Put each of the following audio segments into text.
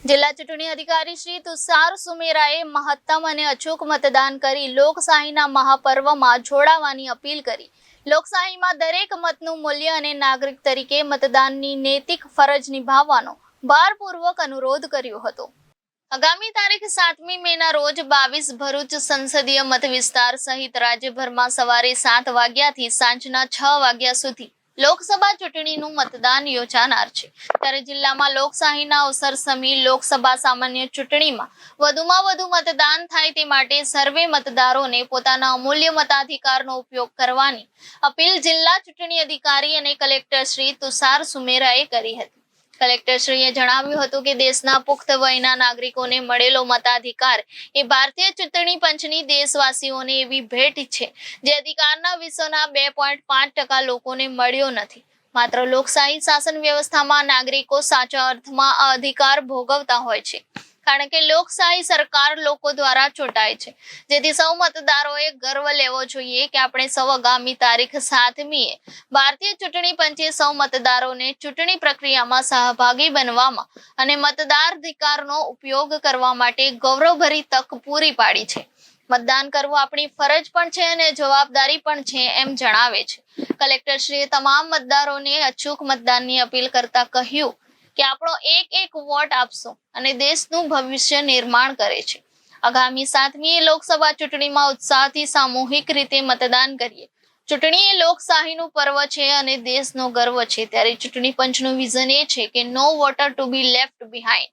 જિલ્લા ચૂંટણી અધિકારી શ્રી તુષાર સુમેરાએ મહત્તમ અને અચૂક મતદાન કરી લોકશાહીના મહાપર્વમાં જોડાવાની અપીલ કરી. લોકશાહીમાં દરેક મતનું મૂલ્ય અને નાગરિક તરીકે મતદાનની નૈતિક ફરજ નિભાવવાનો ભારપૂર્વક અનુરોધ કર્યો હતો. આગામી તારીખ 7મી મેના રોજ 22 ભરૂચ સંસદીય મત વિસ્તાર સહિત રાજ્યભરમાં સવારે 7 વાગ્યાથી સાંજના 6 વાગ્યા સુધી લોકસભા ચૂંટણીનું મતદાન યોજાનાર છે. ત્યારે જિલ્લામાં લોકશાહીના અવસર સમી લોકસભા સામાન્ય ચૂંટણીમાં વધુમાં વધુ મતદાન થાય તે માટે સર્વે મતદારોને પોતાના અમૂલ્ય મતાધિકારનો ઉપયોગ કરવાની અપીલ જિલ્લા ચૂંટણી અધિકારી અને કલેક્ટર શ્રી તુષાર સુમેરાએ કરી હતી. કલેક્ટરશ્રીએ જણાવ્યું હતું કે દેશના પુખ્ત વયના નાગરિકોને મળેલો મતાધિકાર એ ભારતીય ચૂંટણી પંચની દેશવાસીઓને એવી ભેટ છે જે અધિકારના વિશ્વના 2.5% લોકોને મળ્યો નથી. માત્ર લોકશાહી શાસન વ્યવસ્થામાં નાગરિકો સાચા અર્થમાં આ અધિકાર ભોગવતા હોય છે, કારણ કે લોકશાહી સરકાર લોકો દ્વારા ચૂંટાય છે. જેથી સૌ મતદારોએ ગર્વ લેવો જોઈએ કે આપણે સૌ આગામી તારીખ 7મીએ ભારતીય ચૂંટણી પંચે સૌ મતદારોને ચૂંટણી પ્રક્રિયામાં સહભાગી બનવામાં અને મતદાધિકારનો ઉપયોગ કરવા માટે ગૌરવભરી તક પૂરી પાડી છે. મતદાન કરવું આપણી ફરજ પણ છે અને જવાબદારી પણ છે એમ જણાવે છે. કલેક્ટરશ્રીએ તમામ મતદારોને અચૂક મતદાનની અપીલ કરતા કહ્યું કે આપણો એક વોટ આપશો અને દેશનું ભવિષ્ય નિર્માણ કરે છે. આગામી 7મી લોકસભા ચૂંટણીમાં ઉત્સાહથી સામૂહિક રીતે મતદાન કરીએ. ચૂંટણી એ લોકશાહીનું પર્વ છે અને દેશનો ગર્વ છે. ત્યારે ચૂંટણી પંચનું વિઝન એ છે કે no voter to be left behind.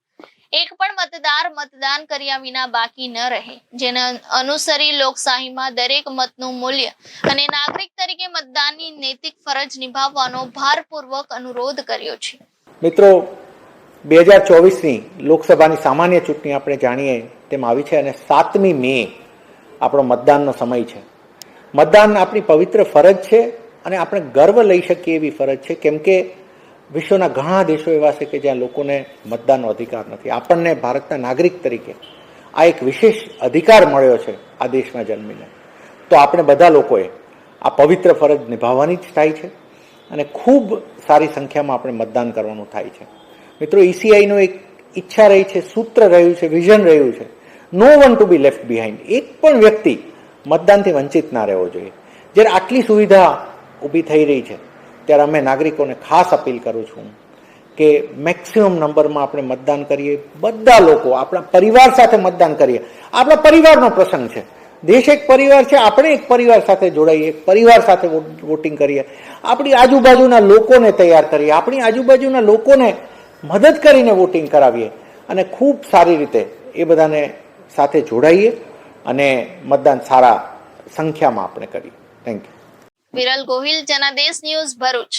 એક પણ મતદાર મતદાન કર્યા વિના બાકી ન રહે, જેને અનુસરી લોકશાહીમાં દરેક મતનું મૂલ્ય અને નાગરિક તરીકે મતદાનની નૈતિક ફરજ નિભાવવાનો ભારપૂર્વક અનુરોધ કર્યો છે. મિત્રો, 2024ની લોકસભાની સામાન્ય ચૂંટણી આપણે જાણીએ તેમ આવી છે અને 7મી મે આપણો મતદાનનો સમય છે. મતદાન આપણી પવિત્ર ફરજ છે અને આપણે ગર્વ લઈ શકીએ એવી ફરજ છે, કેમ કે વિશ્વના ઘણા દેશો એવા છે કે જ્યાં લોકોને મતદાનનો અધિકાર નથી. આપણને ભારતના નાગરિક તરીકે આ એક વિશેષ અધિકાર મળ્યો છે આ દેશમાં જન્મીને. તો આપણે બધા લોકોએ આ પવિત્ર ફરજ નિભાવવાની જ થાય છે અને ખૂબ સારી સંખ્યામાં આપણે મતદાન કરવાનું થાય છે. મિત્રો, ECIનો એક ઈચ્છા રહી છે, સૂત્ર રહ્યું છે, વિઝન રહ્યું છે, no one to be left behind. એક પણ વ્યક્તિ મતદાનથી વંચિત ના રહેવો જોઈએ. જ્યારે આટલી સુવિધા ઊભી થઈ રહી છે ત્યારે અમે નાગરિકોને ખાસ અપીલ કરું છું કે મેક્સિમમ નંબરમાં આપણે મતદાન કરીએ. બધા લોકો આપણા પરિવાર સાથે મતદાન કરીએ. આપણા પરિવારનો પ્રસંગ છે. દેશ એક પરિવાર છે. આપણે એક પરિવાર સાથે જોડાઈએ, પરિવાર સાથે વોટિંગ કરીએ. આપણી આજુબાજુના લોકોને તૈયાર કરીએ, આપણી આજુબાજુના લોકોને મદદ કરીને વોટિંગ કરાવીએ અને ખૂબ સારી રીતે એ બધાને સાથે જોડાઈએ અને મતદાન સારા સંખ્યામાં આપણે કરીએ. Thank you. Viral Gohil, Janadesh news, Bharuch.